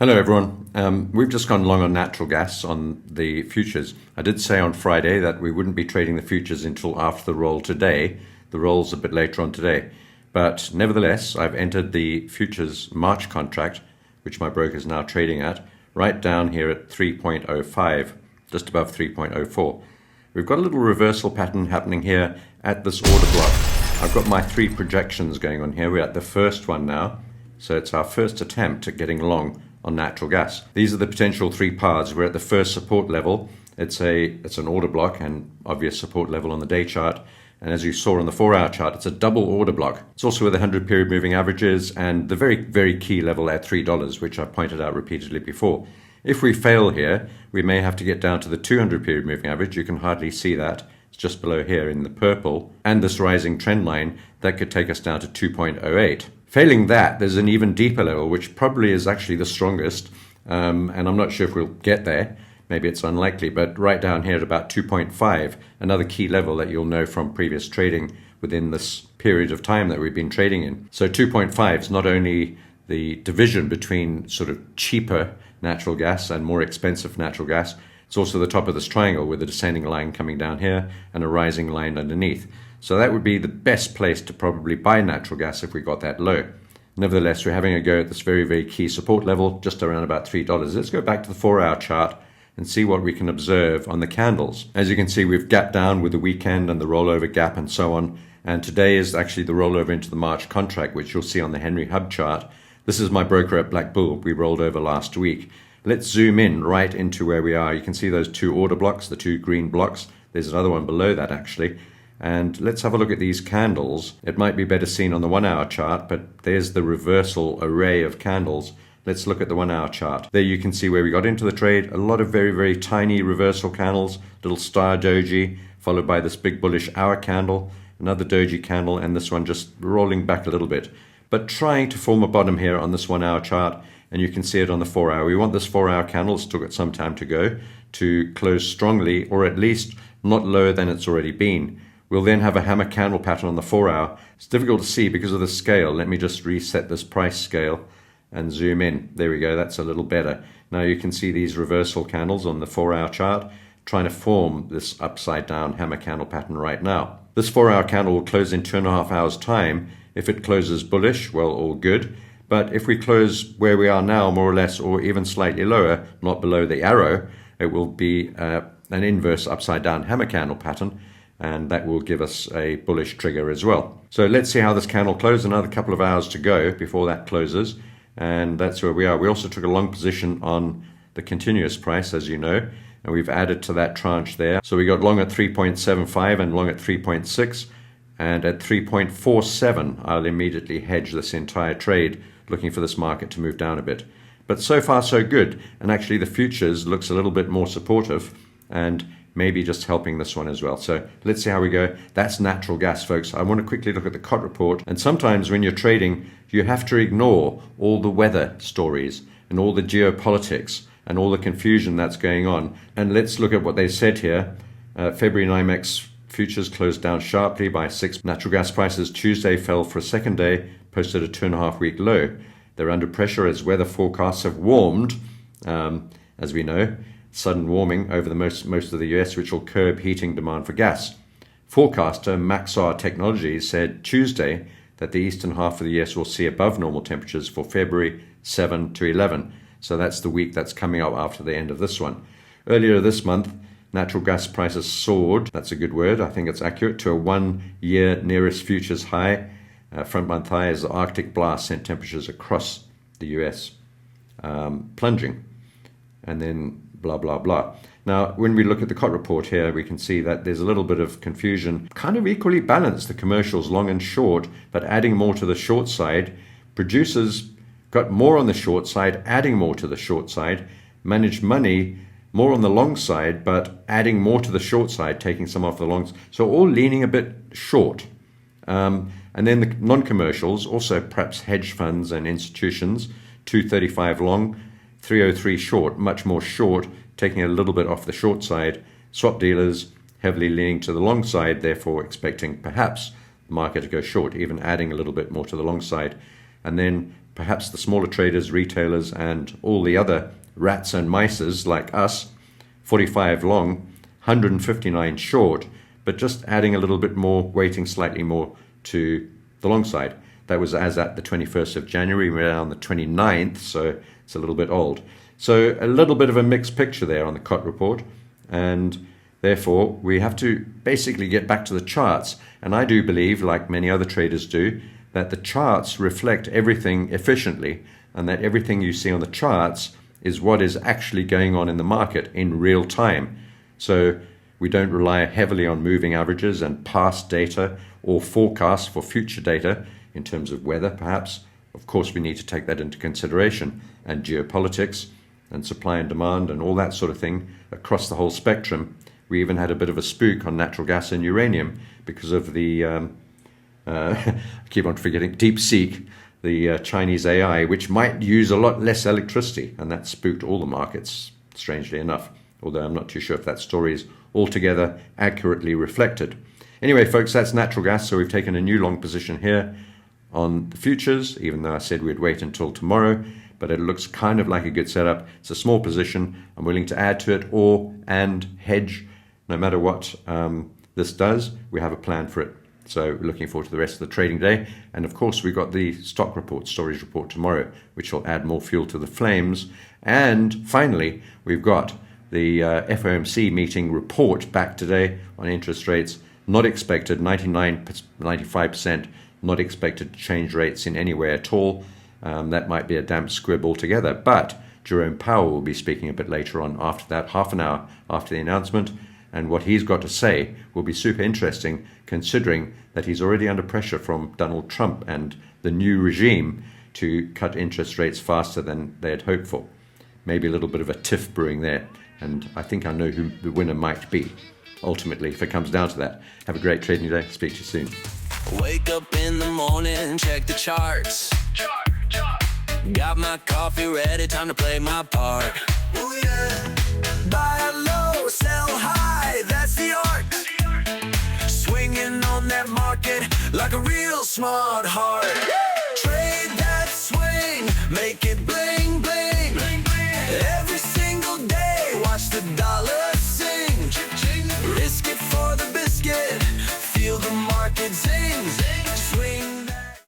Hello everyone. We've just gone long on natural gas on the futures. I did say on Friday that we wouldn't be trading the futures until after the roll today. The roll's a bit later on today. But nevertheless, I've entered the futures March contract, which my broker is now trading at, right down here at 3.05, just above 3.04. We've got a little reversal pattern happening here at this order block. I've got my three projections going on here. We're at the first one now. So it's our first attempt at getting long on natural gas. These are the potential three paths. We're at the first support level. It's an order block and obvious support level on the day chart. And as you saw on the 4-hour chart, it's a double order block. It's also where the 100 period moving averages and the very, very key level at $3, which I pointed out repeatedly before. If we fail here, we may have to get down to the 200 period moving average. You can hardly see that. It's just below here in the purple. And this rising trend line, that could take us down to 2.08. Failing that, there's an even deeper level, which probably is actually the strongest, and I'm not sure if we'll get there. Maybe it's unlikely, but right down here at about 2.5, another key level that you'll know from previous trading within this period of time that we've been trading in. So 2.5 is not only the division between sort of cheaper natural gas and more expensive natural gas, it's also the top of this triangle with a descending line coming down here and a rising line underneath. So that would be the best place to probably buy natural gas if we got that low. Nevertheless, we're having a go at this very, very key support level, just around about $3. Let's go back to the 4-hour chart and see what we can observe on the candles. As you can see, we've gapped down with the weekend and the rollover gap and so on. And today is actually the rollover into the March contract, which you'll see on the Henry Hub chart. This is my broker at Black Bull. We rolled over last week. Let's zoom in right into where we are. You can see those two order blocks, the two green blocks. There's another one below that actually. And let's have a look at these candles. It might be better seen on the 1-hour chart, but there's the reversal array of candles. Let's look at the 1-hour chart. There you can see where we got into the trade. A lot of very, very tiny reversal candles, little star doji, followed by this big bullish hour candle, another doji candle, and this one just rolling back a little bit. But trying to form a bottom here on this 1-hour chart, and you can see it on the 4-hour. We want this 4-hour candle, still got some time to go, to close strongly, or at least not lower than it's already been. We'll then have a hammer candle pattern on the 4-hour. It's difficult to see because of the scale. Let me just reset this price scale and zoom in. There we go, that's a little better. Now you can see these reversal candles on the 4-hour chart trying to form this upside down hammer candle pattern right now. This 4-hour candle will close in 2.5 hours time. If it closes bullish, well, all good. But if we close where we are now, more or less, or even slightly lower, not below the arrow, it will be an inverse upside down hammer candle pattern. And that will give us a bullish trigger as well. So let's see how this candle closes. Another couple of hours to go before that closes. And that's where we are. We also took a long position on the continuous price, as you know, and we've added to that tranche there. So we got long at 3.75 and long at 3.6. And at 3.47, I'll immediately hedge this entire trade, looking for this market to move down a bit. But so far, so good. And actually, the futures looks a little bit more supportive. And maybe just helping this one as well. So let's see how we go. That's natural gas, folks. I want to quickly look at the COT report. And sometimes when you're trading, you have to ignore all the weather stories and all the geopolitics and all the confusion that's going on. And let's look at what they said here. February NYMEX futures closed down sharply by 6. Natural gas prices Tuesday fell for a second day, posted a 2.5-week low. They're under pressure as weather forecasts have warmed, as we know. Sudden warming over the most of the US, which will curb heating demand for gas. Forecaster Maxar Technologies said Tuesday that the eastern half of the US will see above normal temperatures for February 7 to 11. So that's the week that's coming up after the end of this one. Earlier this month, natural gas prices soared, that's a good word, I think it's accurate, to a 1-year nearest futures high. Front month high as the Arctic blast sent temperatures across the US plunging. And then blah, blah, blah. Now, when we look at the COT report here, we can see that there's a little bit of confusion, kind of equally balanced, the commercials long and short, but adding more to the short side. Producers got more on the short side, adding more to the short side. Managed money more on the long side, but adding more to the short side, taking some off the longs. So all leaning a bit short. And then the non-commercials, also perhaps hedge funds and institutions, 235 long, 303 short, much more short, taking a little bit off the short side. Swap dealers heavily leaning to the long side, therefore expecting perhaps the market to go short, even adding a little bit more to the long side. And then perhaps the smaller traders, retailers, and all the other rats and mices like us, 45 long, 159 short, but just adding a little bit more, weighting slightly more to the long side. That was as at the 21st of January. We're now on the 29th, so it's a little bit old. So a little bit of a mixed picture there on the COT report, and therefore we have to basically get back to the charts. And I do believe, like many other traders do, that the charts reflect everything efficiently, and that everything you see on the charts is what is actually going on in the market in real time. So we don't rely heavily on moving averages and past data or forecasts for future data in terms of weather, perhaps. Of course, we need to take that into consideration, and geopolitics and supply and demand and all that sort of thing across the whole spectrum. We even had a bit of a spook on natural gas and uranium because of the, I keep on forgetting, DeepSeek, the Chinese AI, which might use a lot less electricity, and that spooked all the markets, strangely enough, although I'm not too sure if that story is altogether accurately reflected. Anyway, folks, that's natural gas, so we've taken a new long position here on the futures, even though I said we'd wait until tomorrow, but it looks kind of like a good setup. It's a small position. I'm willing to add to it and hedge no matter what this does. We have a plan for it. So we're looking forward to the rest of the trading day. And of course, we've got the stock report, storage report tomorrow, which will add more fuel to the flames. And finally, we've got the FOMC meeting report back today on interest rates. Not expected, 95% not expected to change rates in any way at all. That might be a damp squib altogether. But Jerome Powell will be speaking a bit later on after that, half an hour after the announcement. And what he's got to say will be super interesting, considering that he's already under pressure from Donald Trump and the new regime to cut interest rates faster than they had hoped for. Maybe a little bit of a tiff brewing there. And I think I know who the winner might be, ultimately, if it comes down to that. Have a great trading day. Speak to you soon. Wake up in the morning, check the charts. Got my coffee ready, time to play my part. Ooh, yeah. Buy low, sell high, that's the art. Swinging on that market like a real smart heart.